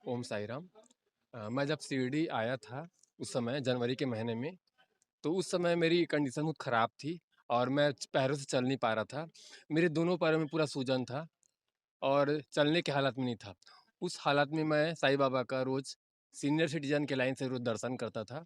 ओम साई राम। मैं जब शिरडी आया था उस समय जनवरी के महीने में, तो उस समय मेरी कंडीशन बहुत ख़राब थी और मैं पैरों से चल नहीं पा रहा था। मेरे दोनों पैरों में पूरा सूजन था और चलने की हालत में नहीं था। उस हालत में मैं साईं बाबा का रोज़ सीनियर सिटीज़न के लाइन से रोज़ दर्शन करता था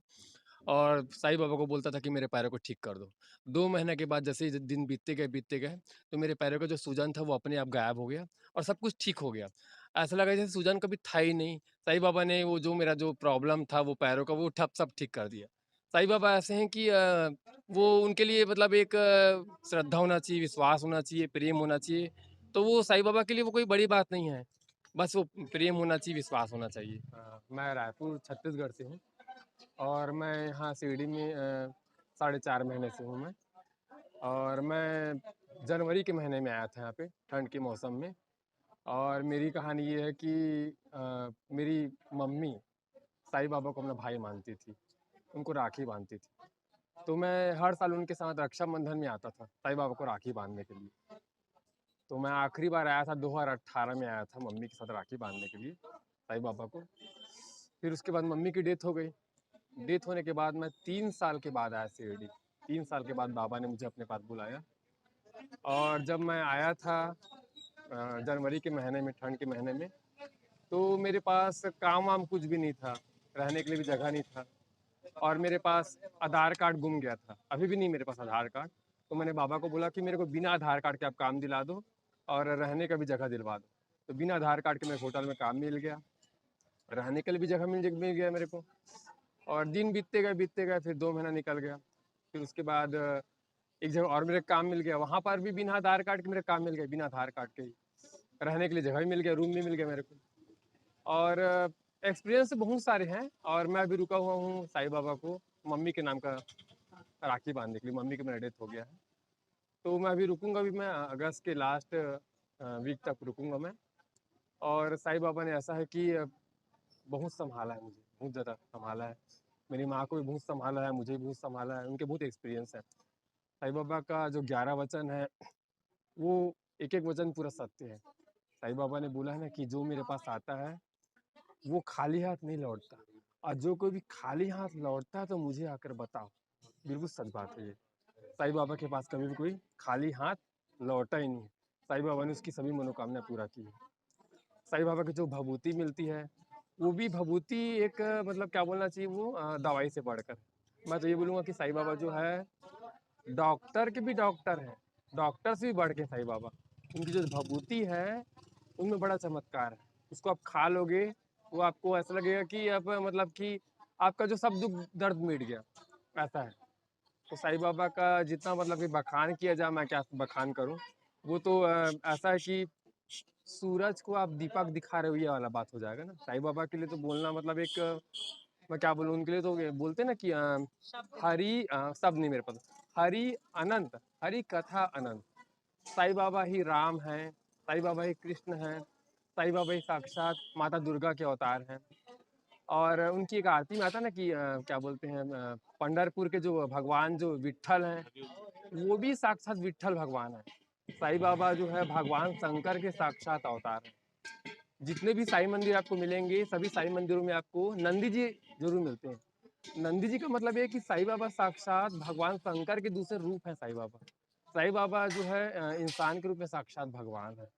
और साईं बाबा को बोलता था कि मेरे पैरों को ठीक कर दो। 2 महीने के बाद जैसे ही दिन बीतते गए, तो मेरे पैरों का जो सूजन था वो अपने आप गायब हो गया और सब कुछ ठीक हो गया। ऐसा लगा जैसे सूजन कभी था ही नहीं। साईं बाबा ने वो जो मेरा जो प्रॉब्लम था वो पैरों का वो ठप सब ठीक कर दिया। साईं बाबा ऐसे हैं कि वो उनके लिए मतलब एक श्रद्धा होना चाहिए, विश्वास होना चाहिए, प्रेम होना चाहिए। तो वो साईं बाबा के लिए वो कोई बड़ी बात नहीं है। बस वो प्रेम होना चाहिए, विश्वास होना चाहिए। मैं रायपुर छत्तीसगढ़ से हूँ और मैं यहाँ शिरडी में साढ़े 4 महीने से हूँ मैं। और मैं जनवरी के महीने में आया था यहाँ पे ठंड के मौसम में। और मेरी कहानी ये है कि मेरी मम्मी साईं बाबा को अपना भाई मानती थी, उनको राखी बांधती थी। तो मैं हर साल उनके साथ रक्षाबंधन में आता था साईं बाबा को राखी बांधने के लिए। तो मैं आखिरी बार आया था 2018 में आया था मम्मी के साथ राखी बांधने के लिए साईं बाबा को। फिर उसके बाद मम्मी की डेथ हो गई। डेथ होने के बाद मैं 3 साल के बाद आया शिरडी। 3 साल के बाद बाबा ने मुझे अपने पास बुलाया और जब मैं आया था जनवरी के महीने में, ठंड के महीने में, तो मेरे पास काम-वाम कुछ भी नहीं था, रहने के लिए भी जगह नहीं था और मेरे पास आधार कार्ड गुम गया था। अभी भी नहीं मेरे पास आधार कार्ड। तो मैंने बाबा को बोला कि मेरे को बिना आधार कार्ड के आप काम दिला दो और रहने का भी जगह दिलवा दो। तो बिना आधार कार्ड के मेरे को होटल में काम मिल गया, रहने के लिए भी जगह मिल गया मेरे को। और दिन बीतते गए, फिर 2 महीना निकल गया। फिर उसके बाद एक जगह और मेरे काम मिल गया, वहाँ पर भी बिना आधार कार्ड के मेरे काम मिल गए, बिना आधार कार्ड के ही। रहने के लिए जगह भी मिल गया, रूम भी मिल गया मेरे को। और एक्सपीरियंस बहुत सारे हैं और मैं अभी रुका हुआ हूँ साईं बाबा को मम्मी के नाम का राखी बांधने के लिए। मम्मी की मेरा डेथ हो गया है। तो मैं अभी रुकूंगा भी, मैं अगस्त के लास्ट वीक तक रुकूंगा मैं। और साईं बाबा ने ऐसा है कि बहुत सँभाला है मुझे, बहुत ज़्यादा सँभाला है। मेरी माँ को भी बहुत सँभाला है, मुझे भी बहुत सँभाला है, उनके बहुत एक्सपीरियंस है। साईं बाबा का जो 11 वचन है, वो एक-एक वचन पूरा सत्य है। साईं बाबा ने बोला है ना कि जो मेरे पास आता है, वो खाली हाथ नहीं लौटता और जो कोई भी खाली हाथ लौटता है तो मुझे आकर बताओ। बिल्कुल सच बात है ये। साईं बाबा के पास कभी भी कोई खाली हाथ लौटा ही नहीं है। साईं बाबा ने उसकी सभी मनोकामना पूरा की है। साईं बाबा की जो भभूति मिलती है, वो भी भभूति एक मतलब क्या बोलना चाहिए वो दवाई से बढ़कर। मैं तो ये बोलूँगा कि साईं बाबा जो है, डॉक्टर के भी डॉक्टर हैं, डॉक्टर से भी बढ़ के साईं बाबा। उनकी जो भभूति है, उनमें बड़ा चमत्कार है। उसको आप खा लोगे, वो आपको ऐसा लगेगा कि अब मतलब कि आपका जो सब दुःख दर्द मिट गया, ऐसा है। तो साईं बाबा का जितना मतलब कि बखान किया जाए, मैं क्या बखान करूँ। वो तो ऐसा है कि सूरज को आप दीपक दिखा रहे हो, ये वाला बात हो जाएगा ना। साईं बाबा के लिए तो बोलना मतलब एक मैं क्या बोलूँ उनके लिए, तो बोलते हैं ना कि हरि शब्द नहीं मेरे पास। हरि अनंत, हरि कथा अनंत। साईं बाबा ही राम हैं, साईं बाबा ही कृष्ण हैं, साईं बाबा ही साक्षात माता दुर्गा के अवतार हैं। और उनकी एक आरती में आता है ना कि क्या बोलते हैं, पंढरपुर के जो भगवान जो विट्ठल हैं, वो भी साक्षात विट्ठल भगवान है। साईं बाबा जो है भगवान शंकर के साक्षात अवतार हैं। जितने भी साईं मंदिर आपको मिलेंगे, सभी साईं मंदिरों में आपको नंदी जी ज़रूर मिलते हैं। नंदी जी का मतलब ये है कि साईं बाबा साक्षात भगवान शंकर के दूसरे रूप हैं साईं बाबा। साईं बाबा जो है इंसान के रूप में साक्षात भगवान है।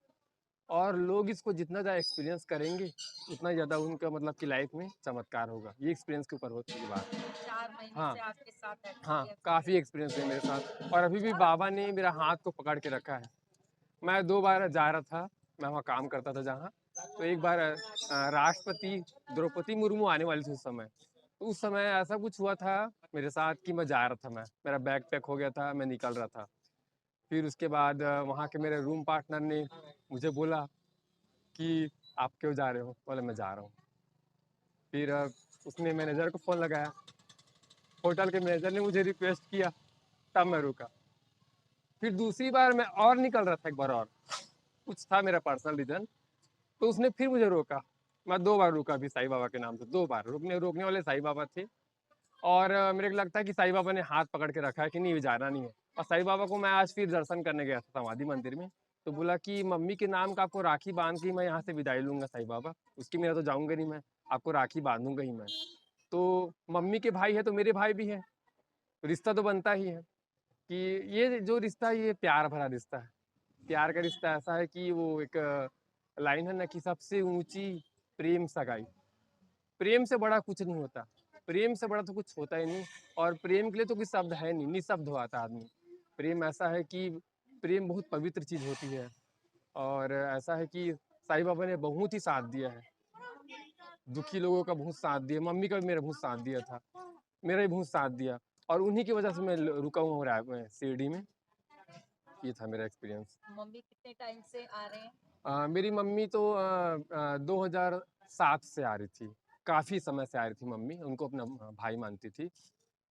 और लोग इसको जितना ज़्यादा एक्सपीरियंस करेंगे, उतना ज़्यादा उनका मतलब कि लाइफ में चमत्कार होगा। ये एक्सपीरियंस के ऊपर होती है बात। 4 महीने हाँ, से आपके साथ हाँ, एक्सपीरियंस कर काफ़ी रहे हैं। एक्सपीरियंस है मेरे साथ और अभी भी बाबा ने मेरा हाथ को पकड़ के रखा है। मैं 2 बार जा रहा था, मैं वहाँ काम करता था जहाँ, तो एक बार राष्ट्रपति द्रौपदी मुर्मू आने वाली थी उस समय। तो उस समय ऐसा कुछ हुआ था मेरे साथ कि मैं जा रहा था मैं, मेरा बैग पैक हो गया था, मैं निकल रहा था। फिर उसके बाद वहाँ के मेरे रूम पार्टनर ने मुझे बोला कि आप क्यों जा रहे हो? बोला मैं जा रहा हूँ। फिर उसने मैनेजर को फ़ोन लगाया, होटल के मैनेजर ने मुझे रिक्वेस्ट किया, तब मैं रुका। फिर दूसरी बार मैं और निकल रहा था एक बार और, कुछ था मेरा पर्सनल रीज़न, तो उसने फिर मुझे रोका। मैं 2 बार रुका अभी साईं बाबा के नाम से, 2 बार। रोकने वाले साईं बाबा थे और मेरे को लगता है कि साईं बाबा ने हाथ पकड़ के रखा है कि नहीं, जाना नहीं है। और साईं बाबा को मैं आज फिर दर्शन करने गया था समाधि मंदिर में, तो बोला कि मम्मी के नाम का आपको राखी बांध के ही मैं यहाँ से विदाई लूंगा साईं बाबा, उसके मेरा तो जाऊंगा नहीं मैं, आपको राखी बांधूंगा ही मैं। तो मम्मी के भाई है तो मेरे भाई भी है, रिश्ता तो बनता ही है कि ये जो रिश्ता है ये प्यार भरा रिश्ता है। प्यार का रिश्ता ऐसा है कि वो एक लाइन है ना कि सबसे ऊंची प्रेम सगाई। प्रेम से बड़ा कुछ नहीं होता, प्रेम से बड़ा तो कुछ होता ही नहीं। और प्रेम के लिए तो कोई शब्द है नहीं, निशब्द हो आता आदमी। प्रेम ऐसा है कि प्रेम बहुत पवित्र चीज होती है। और ऐसा है कि साईं बाबा ने बहुत ही साथ दिया है, दुखी लोगों का बहुत साथ दिया, मम्मी का भी मेरा बहुत साथ दिया था, मेरा भी बहुत साथ दिया। और उन्हीं की वजह से मैं रुका हुआ हूँ शिरडी में। ये था मेरा एक्सपीरियंस। मम्मी कितने टाइम से आ रहे हैं? मेरी मम्मी तो 2007 से आ रही थी, काफ़ी समय से आ रही थी मम्मी, उनको अपना भाई मानती थी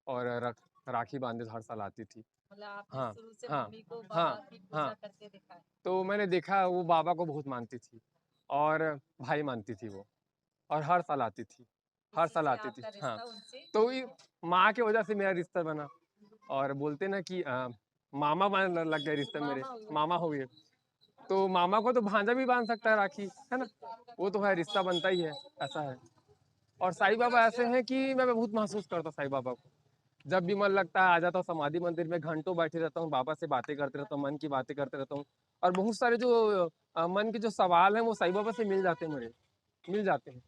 और राखी बांधे हर साल आती थी। मतलब आपने हाँ, शुरू से हाँ, मम्मी को हाँ, बाबा की हाँ। पूजा करते देखा है। तो मैंने देखा वो बाबा को बहुत मानती थी और भाई मानती थी वो, और हर साल आती थी, हर इसी साल से आती थी। आपका हाँ, रिश्ता उनसे तो ये माँ की वजह से मेरा रिश्ता बना। और बोलते ना कि मामा मान लग गए रिश्ते मेरे, मामा हुए। मामा हो गए। तो मामा को तो भांजा भी बांध सकता है राखी, है ना? वो तो है, रिश्ता बनता ही है, ऐसा है। और साईं बाबा ऐसे हैं कि मैं बहुत महसूस करता हूँ साईं बाबा को। जब भी मन लगता है आ जाता हूँ समाधि मंदिर में, घंटों बैठे रहता हूँ, बाबा से बातें करते रहता हूँ, मन की बातें करते रहता हूँ। और बहुत सारे जो मन के जो सवाल हैं वो साईं बाबा से मिल जाते हैं मेरे, मिल जाते हैं।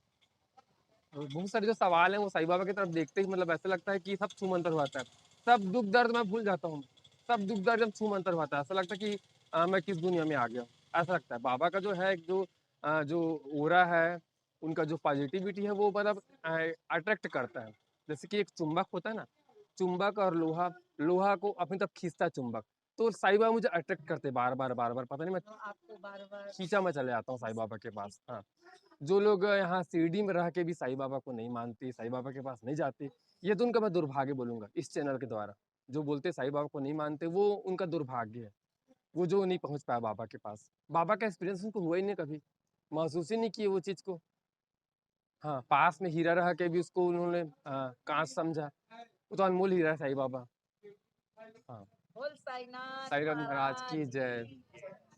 और बहुत सारे जो सवाल हैं वो साईं बाबा की तरफ देखते ही मतलब ऐसा लगता है कि सब छू मंतर होता है। सब दुख दर्द मैं भूल जाता हूँ, सब दुख दर्द जब छू मंतर होता है, ऐसा लगता है कि मैं किस दुनिया में आ गया हूँ। ऐसा लगता है बाबा का जो है एक जो ओरा है, उनका जो पॉजिटिविटी है वो मतलब अट्रैक्ट करता है। जैसे कि एक चुंबक होता है ना, चुंबक और लोहा, लोहा को अपनी तरफ खींचता है चुंबक। तो साईं बाबा मुझे अट्रैक्ट करते बार बार बार बार, पता नहीं मैं तो आपको बार बार खींचा मैं चले जाता हूँ साईं बाबा के पास। खींचते हाँ, हैं। जो लोग यहाँ शिरडी में रह के भी साईं बाबा को नहीं मानते, साईं बाबा के पास नहीं जाते, ये तो उनका मैं दुर्भाग्य बोलूंगा इस चैनल के द्वारा। जो बोलते साईं बाबा को नहीं मानते वो उनका दुर्भाग्य है, वो जो नहीं पहुंच पाया बाबा के पास। बाबा का एक्सपीरियंस उनको हुआ ही नहीं कभी, महसूस ही नहीं किए वो चीज को। हाँ, पास में हीरा रह के भी उसको उन्होंने कांच समझा। वो तो अनमोल हीरा है साईं बाबा। हाँ, बोल साईनाथ साईं नाथ महाराज महाराज की की जय। जय।